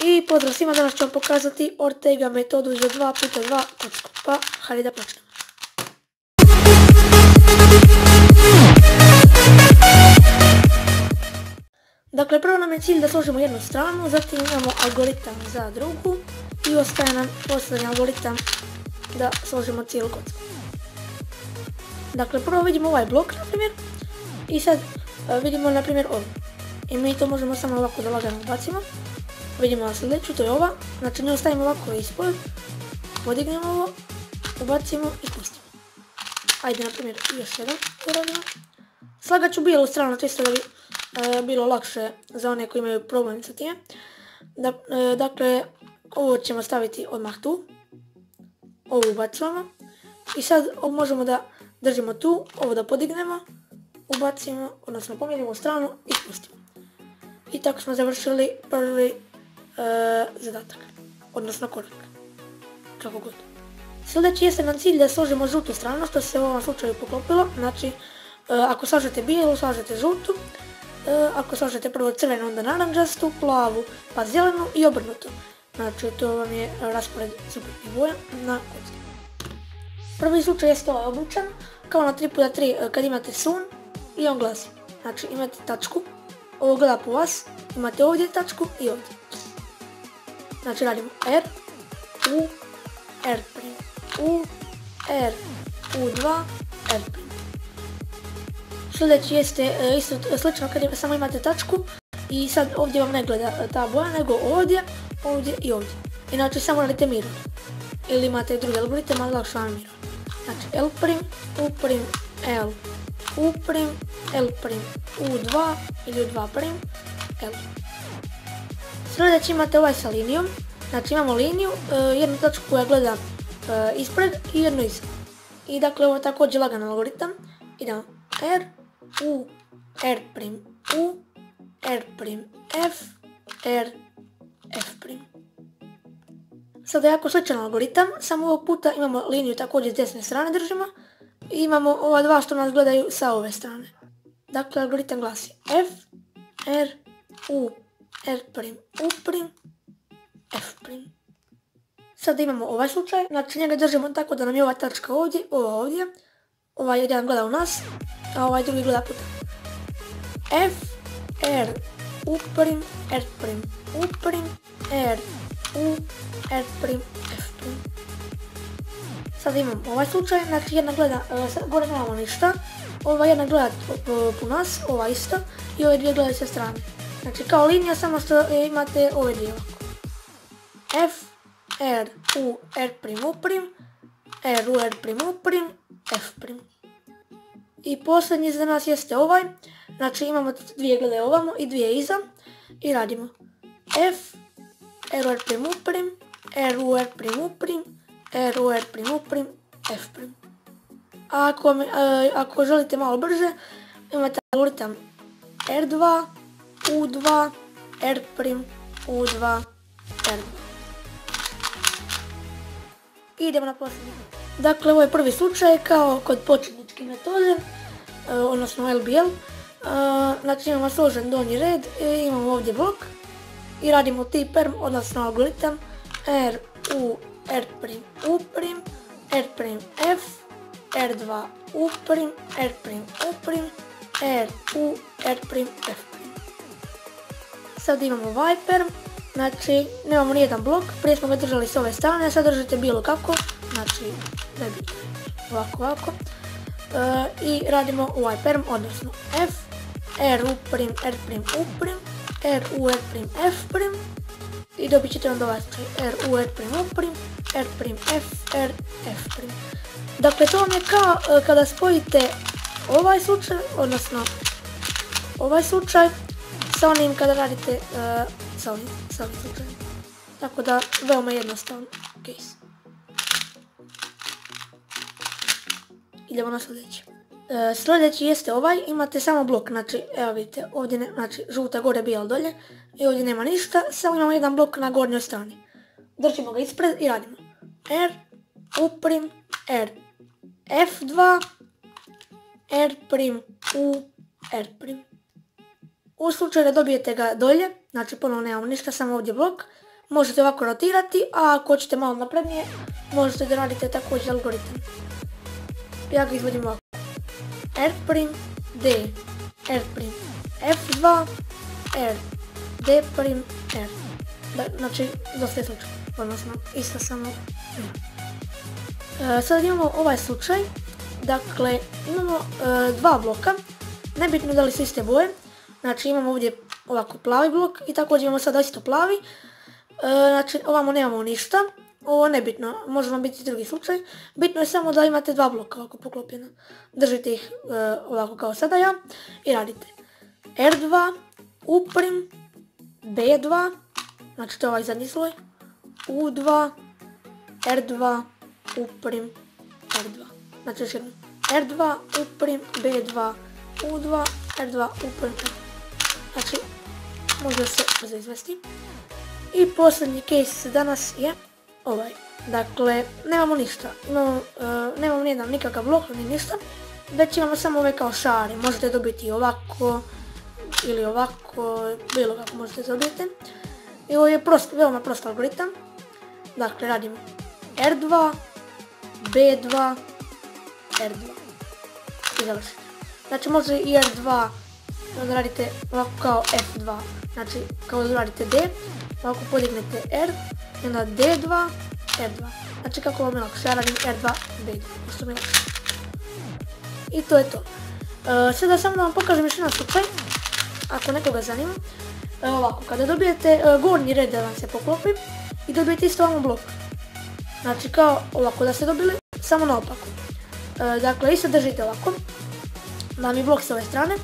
I pozdrav svima, danas ću vam pokazati Ortega metodu za 2x2 kocku, pa hajde da počnemo. Dakle, prvo nam je cilj da složimo jednu stranu, zatim imamo algoritam za drugu i ostaje nam posljednji algoritam da složimo cijelu kocku. Dakle, prvo vidimo ovaj blok, na primjer, i sad vidimo, na primjer, ovo. I mi to možemo samo ovako da lagano bacimo. Vidimo na sljedeću, to je ova, znači nju stavimo ovako ispod, podignemo ovo, ubacimo i pustimo. Ajde, na primjer, još jedan uradimo. Slagat ću bijelu stranu, čisto da bi bilo lakše za one koji imaju problem sa time. Dakle, ovo ćemo staviti odmah tu, ovo ubacujemo i sad možemo da držimo tu, ovo da podignemo, ubacimo, odnosno pomjerimo stranu i spustimo. I tako smo završili prvi zadatak, odnosno korak, kako god. Sljedeći jeste nam cilj da složimo žutu stranu, što se u ovom slučaju poklopilo. Znači, ako slažete bijelu, slažete žutu, ako slažete prvo crvenu, onda naranđastu, plavu, pa zelenu i obrnuto. Znači, to vam je raspored suprotnih boja na kocki. Prvi slučaj jeste ovaj obličan, kao na 3x3 kad imate sun i on glasi. Znači, imate tačku, ovo gleda po vas, imate ovdje tačku i ovdje. Znači, radimo R, U, R', U, R, U2, R'. Sljedeći jeste isto slično kad samo imate tačku i sad ovdje vam ne gleda ta boja, nego ovdje, ovdje i ovdje. Inače samo radite mirror. Ili imate drugi algoritam, ali lakše vam mirror. Znači L', U', L, U', L', U2 ili U2', L. Sljedeći imate ovaj sa linijom. Znači imamo liniju, jednu tačku koja gleda ispred i jednu iza. I dakle ovo je također lagan algoritam. Idemo R, U, R', U, R', F, R, F'. Sada je jako sličan algoritam, samo ovog puta imamo liniju također s desne strane držimo i imamo ova dva što nas gledaju sa ove strane. Dakle, algoritam glasi F, R, U, R', U', F'. Sada imamo ovaj slučaj, znači njega držimo tako da nam je ova tačka ovdje, ova ovdje, ovaj jedan gleda u nas, a ovaj drugi gleda puta. F, R, U', R', U', R, U, R', F'. Sada imamo ovaj slučaj, znači jedna gleda, gore nemamo ništa, ova jedna gleda po nas, ova isto i ove dvije gledaju sa strane. Znači kao linija, samo što imate ove dvije ovako. F, R, U, R', U', R, U, R', U', F'. I posljednji za nas jeste ovaj, znači imamo dvije glede ovamo i dvije iza i radimo F, R, U, R', U', R, U, R', U', R, U, R', U', F'. A ako želite malo brže, imate algoritam R2, U2, R', U2, R'. Idemo na posljednji. Dakle, ovo je prvi slučaj kao kod početničke metode, odnosno LBL. Znači imamo složen donji red, imamo ovdje blok i radimo T-perm, odnosno algoritam R, U, R', U', R', F, R2, U', R', U', R, U, R', F'. Sad imamo ovaj perm, znači nemamo nijedan blok, prije smo ga držali s ove strane, sad držite bilo kako, znači ne bi ovako. I radimo ovaj perm, odnosno F, R, U', R', U', R, U, R', F' i dobit ćete onda ovaj slučaj R, U, R', U', R', F, R, F'. Dakle, to vam je kao kada spojite ovaj slučaj, odnosno ovaj slučaj sa onim kada radite sa ovim slučajem. Tako da, veoma jednostavno case. Idemo na sljedeći. Sljedeći jeste ovaj, imate samo blok, znači evo vidite, ovdje znači žuta gore, bijel dolje i ovdje nema ništa, samo imamo jedan blok na gornjoj strani. Držimo ga ispred i radimo R, U', R, F2, R', U, R'. U slučaju da dobijete ga dolje, znači ponovno nemamo ništa, samo ovdje blok, možete ovako rotirati, a ako hoćete malo naprednije, možete da radite također algoritam. Ja ga izvodim ovako. R', D, R', F2, R, D', R. Znači, dosta je slučaj, odnosno isto samo. Sad imamo ovaj slučaj, dakle, imamo dva bloka, nebitno da li su iste boje, znači imamo ovdje ovako plavi blok i također imamo sada isto plavi, znači ovamo nemamo ništa, ovo nebitno, može vam biti drugi slučaj, bitno je samo da imate dva bloka ovako poklopljena, držite ih ovako kao sada ja i radite R2, U', B2, znači to je ovaj zadnji sloj, U2, R2, U', R2. Znači još jedno. R2, U', B2, U2, R2, U', R2. Znači, može se brzo izvesti. I posljednji case danas je ovaj. Dakle, nemamo ništa. Nemamo nijedan nikakav blok, ni ništa. Već imamo samo ove kao šari. Možete dobiti ovako ili ovako, bilo kako možete dobiti. I ovo je veoma prost algoritam. Dakle, radimo R2, B2, R2 i završite. Znači može i R2, onda radite ovako kao F2, znači kao da radite D, ovako podignete R i onda D2, R2. Znači kako vam je lakše, ja radim R2, B2, pošto mi je lakše. I to je to. Sada samo da vam pokažem još jedan slučaj, ako nekoga zanima. Ovako, kada dobijete gornji red da vam se poklopi i dobijete isto ovamo blok. Znači kao ovako da ste dobili, samo naopako. Dakle, isto držite ovako, da vam je blok s ove strane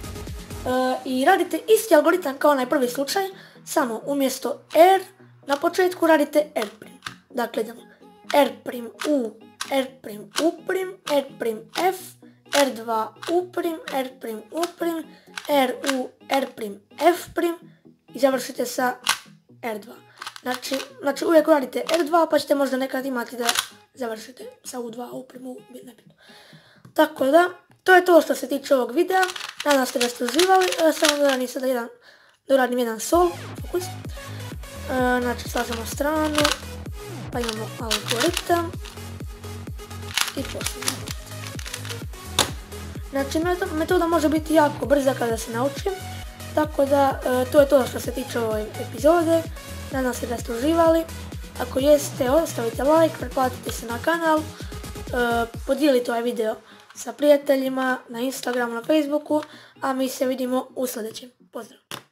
i radite isti algoritam kao onaj prvi slučaj, samo umjesto R na početku radite R'. Dakle, idemo R', U, R', U', R', F, R2, U', R', U', R, U, R', F' i završite sa R2. Znači uvijek radite R2 pa ćete možda nekad imati da završite sa U2, U', U, nebitno. Tako da, to je to što se tiče ovog videa. Nadam se da ste uživali. Samo doradim sada doradim jedan sol, fokus. Znači slažemo stranu, pa imamo algoritam i posljednji. Znači metoda može biti jako brza kada se nauči. Tako da, to je to što se tiče ove epizode. Nadam se da ste uživali. Ako jeste, ostavite like, pretplatite se na kanal, podijelite ovaj video sa prijateljima na Instagramu, na Facebooku, a mi se vidimo u sljedećem. Pozdrav!